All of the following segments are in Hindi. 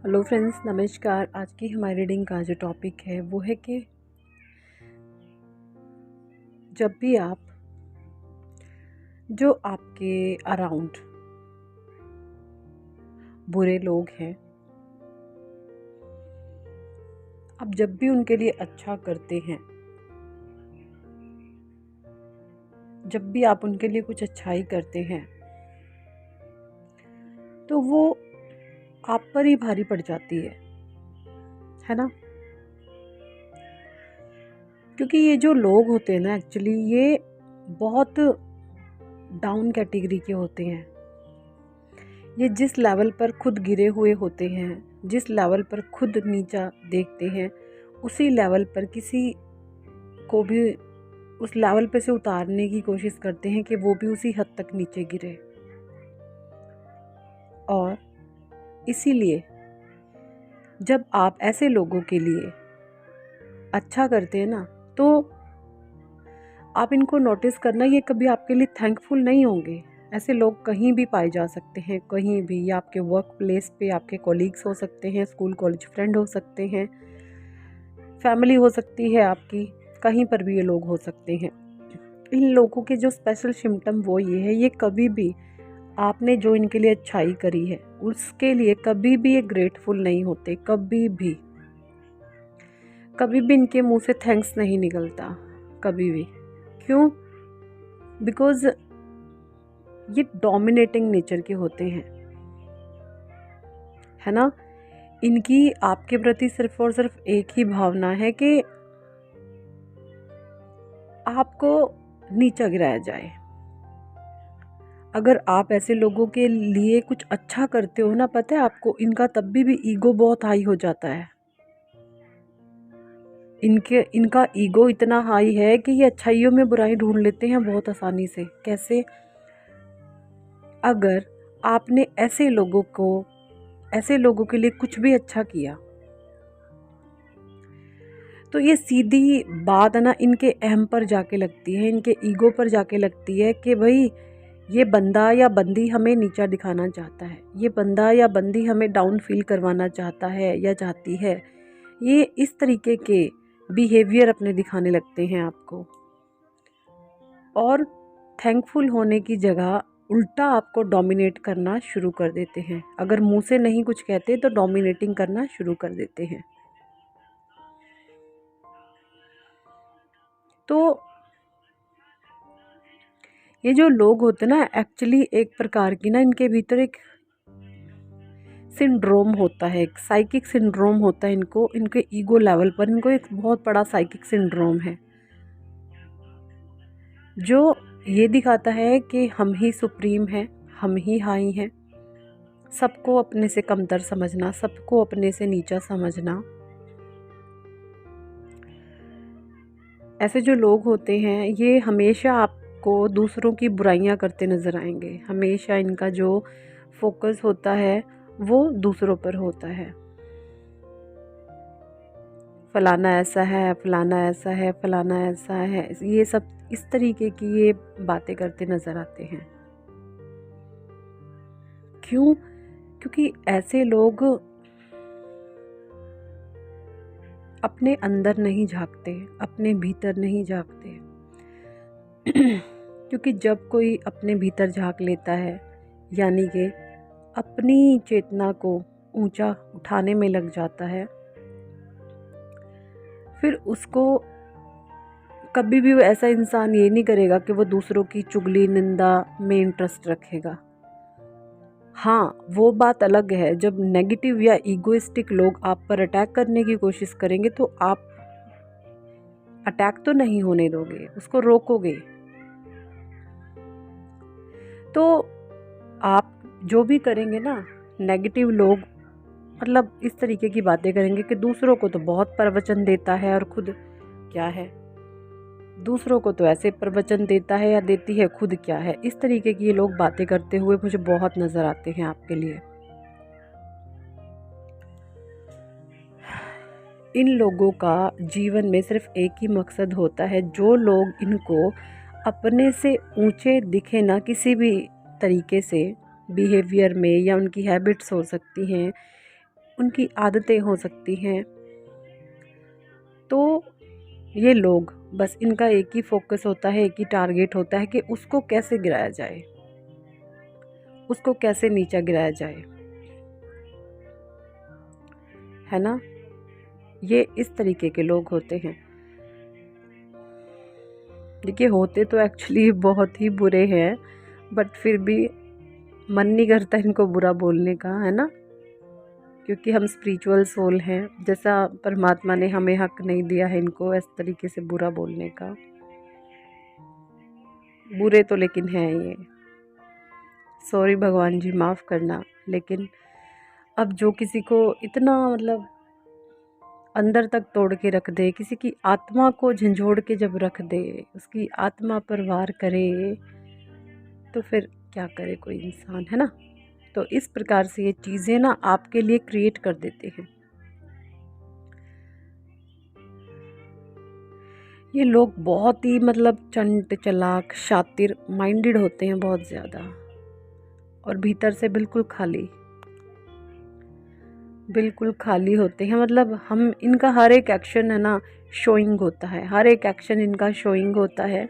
हेलो फ्रेंड्स, नमस्कार। आज की हमारी रीडिंग का जो टॉपिक है वो है कि जब भी आप जो आपके अराउंड बुरे लोग हैं, आप जब भी उनके लिए अच्छा करते हैं, जब भी आप उनके लिए कुछ अच्छाई करते हैं, तो वो आप पर ही भारी पड़ जाती है ना। क्योंकि ये जो लोग होते हैं ना, एक्चुअली ये बहुत डाउन कैटेगरी के होते हैं। ये जिस लेवल पर खुद गिरे हुए होते हैं, जिस लेवल पर खुद नीचा देखते हैं, उसी लेवल पर किसी को भी उस लेवल पे से उतारने की कोशिश करते हैं कि वो भी उसी हद तक नीचे गिरे। और इसीलिए जब आप ऐसे लोगों के लिए अच्छा करते हैं ना, तो आप इनको नोटिस करना, ये कभी आपके लिए थैंकफुल नहीं होंगे। ऐसे लोग कहीं भी पाए जा सकते हैं, कहीं भी। या आपके वर्क प्लेस पे आपके कोलीग्स हो सकते हैं, स्कूल कॉलेज फ्रेंड हो सकते हैं, फैमिली हो सकती है आपकी, कहीं पर भी ये लोग हो सकते हैं। इन लोगों के जो स्पेशल सिम्टम वो ये है, ये कभी भी आपने जो इनके लिए अच्छाई करी है उसके लिए कभी भी ये ग्रेटफुल नहीं होते। कभी भी इनके मुंह से थैंक्स नहीं निकलता, कभी भी। क्यों? बिकॉज ये डोमिनेटिंग नेचर के होते हैं, है ना। इनकी आपके प्रति सिर्फ और सिर्फ एक ही भावना है कि आपको नीचा गिराया जाए। अगर आप ऐसे लोगों के लिए कुछ अच्छा करते हो ना, पता है आपको, इनका तब भी ईगो बहुत हाई हो जाता है। इनका ईगो इतना हाई है कि ये अच्छाइयों में बुराई ढूंढ लेते हैं बहुत आसानी से। कैसे? अगर आपने ऐसे लोगों के लिए कुछ भी अच्छा किया, तो ये सीधी बात है ना, इनके अहम पर जाके लगती है, इनके ईगो पर जाके लगती है कि भाई ये बंदा या बंदी हमें नीचा दिखाना चाहता है, ये बंदा या बंदी हमें डाउन फील करवाना चाहता है या चाहती है। ये इस तरीके के बिहेवियर अपने दिखाने लगते हैं आपको, और थैंकफुल होने की जगह उल्टा आपको डोमिनेट करना शुरू कर देते हैं। अगर मुंह से नहीं कुछ कहते तो डोमिनेटिंग करना शुरू कर देते हैं। तो ये जो लोग होते हैं ना, एक्चुअली एक प्रकार की ना, इनके भीतर एक सिंड्रोम होता है, एक साइकिक सिंड्रोम होता है इनको। इनके ईगो लेवल पर इनको एक बहुत बड़ा साइकिक सिंड्रोम है, जो ये दिखाता है कि हम ही सुप्रीम हैं, हम ही हाई हैं। सबको अपने से कमतर समझना, सबको अपने से नीचा समझना। ऐसे जो लोग होते हैं, ये हमेशा आपको दूसरों की बुराइयां करते नज़र आएंगे। हमेशा इनका जो फोकस होता है वो दूसरों पर होता है। फलाना ऐसा है, फलाना ऐसा है, फलाना ऐसा है, ये सब इस तरीके की ये बातें करते नज़र आते हैं। क्यों? क्योंकि ऐसे लोग अपने अंदर नहीं झांकते, अपने भीतर नहीं झांकते। क्योंकि जब कोई अपने भीतर झांक लेता है, यानी कि अपनी चेतना को ऊंचा उठाने में लग जाता है, फिर उसको कभी भी ऐसा इंसान ये नहीं करेगा कि वो दूसरों की चुगली निंदा में इंटरेस्ट रखेगा। हाँ, वो बात अलग है, जब नेगेटिव या ईगोइस्टिक लोग आप पर अटैक करने की कोशिश करेंगे तो आप अटैक तो नहीं होने दोगे, उसको रोकोगे। तो आप जो भी करेंगे ना, नेगेटिव लोग मतलब इस तरीके की बातें करेंगे कि दूसरों को तो बहुत प्रवचन देता है और खुद क्या है, दूसरों को तो ऐसे प्रवचन देता है या देती है, खुद क्या है। इस तरीके की ये लोग बातें करते हुए मुझे बहुत नज़र आते हैं आपके लिए। इन लोगों का जीवन में सिर्फ एक ही मकसद होता है। जो लोग इनको अपने से ऊंचे दिखे ना, किसी भी तरीके से, बिहेवियर में, या उनकी हैबिट्स हो सकती हैं, उनकी आदतें हो सकती हैं। तो ये लोग बस, इनका एक ही फोकस होता है, एक ही टारगेट होता है कि उसको कैसे गिराया जाए, उसको कैसे नीचा गिराया जाए, है ना। ये इस तरीके के लोग होते हैं। देखिए, होते तो एक्चुअली बहुत ही बुरे हैं, बट फिर भी मन नहीं करता इनको बुरा बोलने का, है ना, क्योंकि हम स्पिरिचुअल सोल हैं। जैसा परमात्मा ने हमें हक नहीं दिया है इनको इस तरीके से बुरा बोलने का। बुरे तो लेकिन हैं ये, सॉरी भगवान जी, माफ़ करना। लेकिन अब जो किसी को इतना मतलब अंदर तक तोड़ के रख दे, किसी की आत्मा को झंझोड़ के जब रख दे, उसकी आत्मा पर वार करे, तो फिर क्या करे कोई इंसान, है ना। तो इस प्रकार से ये चीज़ें ना आपके लिए क्रिएट कर देते हैं। ये लोग बहुत ही मतलब चंट चालाक शातिर माइंडेड होते हैं, बहुत ज़्यादा, और भीतर से बिल्कुल खाली, बिल्कुल खाली होते हैं। मतलब हम इनका हर एक एक्शन है ना शोइंग होता है, हर एक एक्शन इनका शोइंग होता है।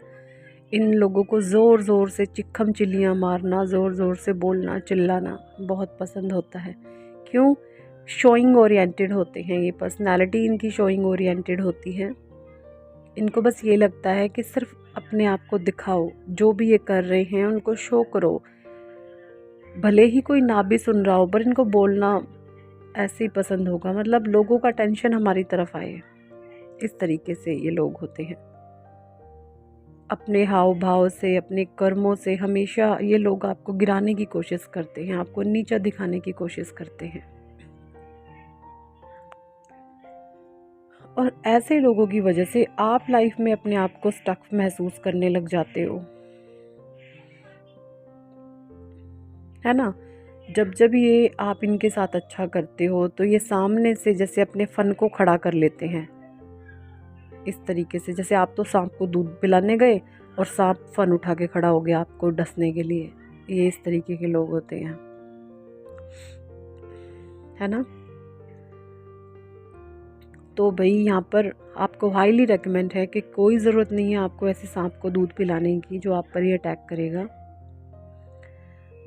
इन लोगों को ज़ोर ज़ोर से चिक्कम चिल्लियाँ मारना, ज़ोर ज़ोर से बोलना चिल्लाना बहुत पसंद होता है। क्यों? शोइंग ओरिएंटेड होते हैं ये, पर्सनालिटी इनकी शोइंग ओरिएंटेड होती है। इनको बस ये लगता है कि सिर्फ अपने आप को दिखाओ, जो भी ये कर रहे हैं उनको शो करो, भले ही कोई ना भी सुन रहा हो, पर इनको बोलना ऐसे ही पसंद होगा। मतलब लोगों का टेंशन हमारी तरफ आए, इस तरीके से ये लोग होते हैं। अपने हाव भाव से, अपने कर्मों से हमेशा ये लोग आपको गिराने की कोशिश करते हैं, आपको नीचा दिखाने की कोशिश करते हैं। और ऐसे लोगों की वजह से आप लाइफ में अपने आप को स्टक महसूस करने लग जाते हो, है ना। जब जब ये आप इनके साथ अच्छा करते हो तो ये सामने से जैसे अपने फन को खड़ा कर लेते हैं, इस तरीके से। जैसे आप तो सांप को दूध पिलाने गए और सांप फन उठा के खड़ा हो गया आपको डसने के लिए। ये इस तरीके के लोग होते हैं, है ना। तो भाई यहाँ पर आपको हाईली रेकमेंड है कि कोई ज़रूरत नहीं है आपको ऐसे सांप को दूध पिलाने की जो आप पर ही अटैक करेगा।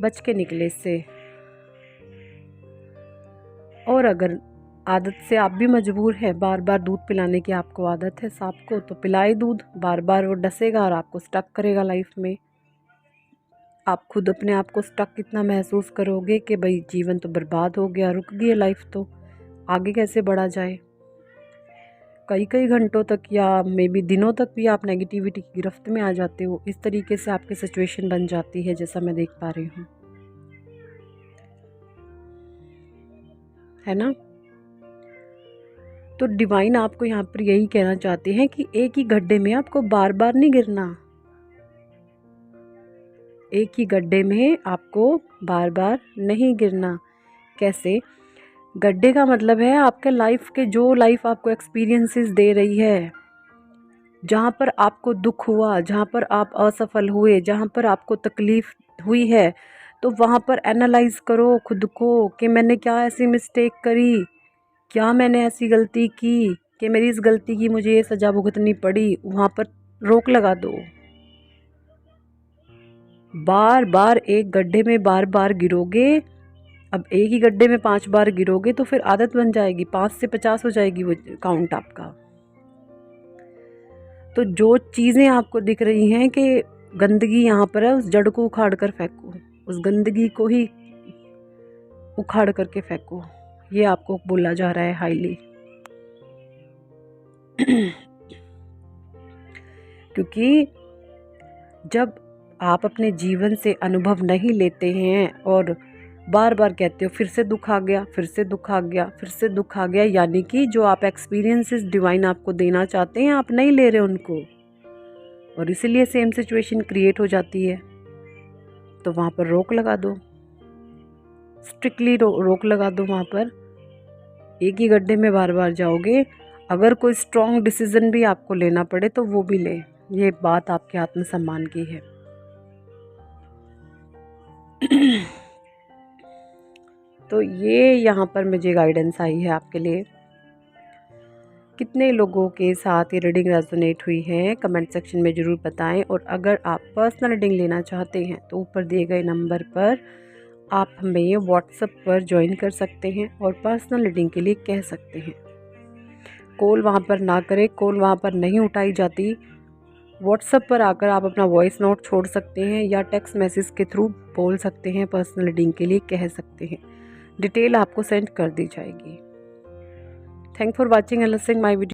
बच के निकले इससे। और अगर आदत से आप भी मजबूर है, बार बार दूध पिलाने की आपको आदत है सांप को, तो पिलाए दूध। बार बार वो डसेगा और आपको स्टक करेगा लाइफ में। आप खुद अपने आप को स्टक कितना महसूस करोगे कि भाई जीवन तो बर्बाद हो गया, रुक गई लाइफ, तो आगे कैसे बढ़ा जाए। कई कई घंटों तक या मे बी दिनों तक भी आप नेगेटिविटी की गिरफ्त में आ जाते हो। इस तरीके से आपकी सिचुएशन बन जाती है, जैसा मैं देख पा रही हूँ, है ना। तो डिवाइन आपको यहाँ पर यही कहना चाहते हैं कि एक ही गड्ढे में आपको बार बार नहीं गिरना। एक ही गड्ढे में आपको बार बार नहीं गिरना। कैसे? गड्ढे का मतलब है आपके लाइफ के, जो लाइफ आपको एक्सपीरियंसेस दे रही है, जहाँ पर आपको दुख हुआ, जहाँ पर आप असफल हुए, जहाँ पर आपको तकलीफ़ हुई है, तो वहाँ पर एनालाइज़ करो खुद को कि मैंने क्या ऐसी मिस्टेक करी, क्या मैंने ऐसी गलती की कि मेरी इस गलती की मुझे ये सज़ा भुगतनी पड़ी। वहाँ पर रोक लगा दो। बार बार एक गड्ढे में बार बार गिरोगे, अब एक ही गड्ढे में 5 बार गिरोगे तो फिर आदत बन जाएगी, 5 से 50 हो जाएगी वो काउंट आपका। तो जो चीज़ें आपको दिख रही हैं कि गंदगी यहाँ पर है, उस जड़ को उखाड़ कर फेंको, उस गंदगी को ही उखाड़ करके फेंको, ये आपको बोला जा रहा है हाईली। क्योंकि जब आप अपने जीवन से अनुभव नहीं लेते हैं और बार बार कहते हो फिर से दुख आ गया, फिर से दुख आ गया, फिर से दुख आ गया, यानी कि जो आप एक्सपीरियंसेस डिवाइन आपको देना चाहते हैं आप नहीं ले रहे उनको, और इसीलिए सेम सिचुएशन क्रिएट हो जाती है। तो वहाँ पर रोक लगा दो, स्ट्रिक्टली रोक लगा दो। वहाँ पर एक ही गड्ढे में बार बार जाओगे। अगर कोई स्ट्रॉन्ग डिसीजन भी आपको लेना पड़े तो वो भी ले, ये बात आपके आत्मसम्मान की है। तो ये यहाँ पर मुझे गाइडेंस आई है आपके लिए। कितने लोगों के साथ ये रीडिंग रेजोनेट हुई है कमेंट सेक्शन में ज़रूर बताएं। और अगर आप पर्सनल रीडिंग लेना चाहते हैं तो ऊपर दिए गए नंबर पर आप हमें व्हाट्सएप पर ज्वाइन कर सकते हैं और पर्सनल रीडिंग के लिए कह सकते हैं। कॉल वहाँ पर ना करें, कॉल वहाँ पर नहीं उठाई जाती। व्हाट्सएप पर आकर आप अपना वॉइस नोट छोड़ सकते हैं या टेक्स्ट मैसेज के थ्रू बोल सकते हैं, पर्सनल रीडिंग के लिए कह सकते हैं। डिटेल आपको सेंड कर दी जाएगी। Thank for watching and listening my video.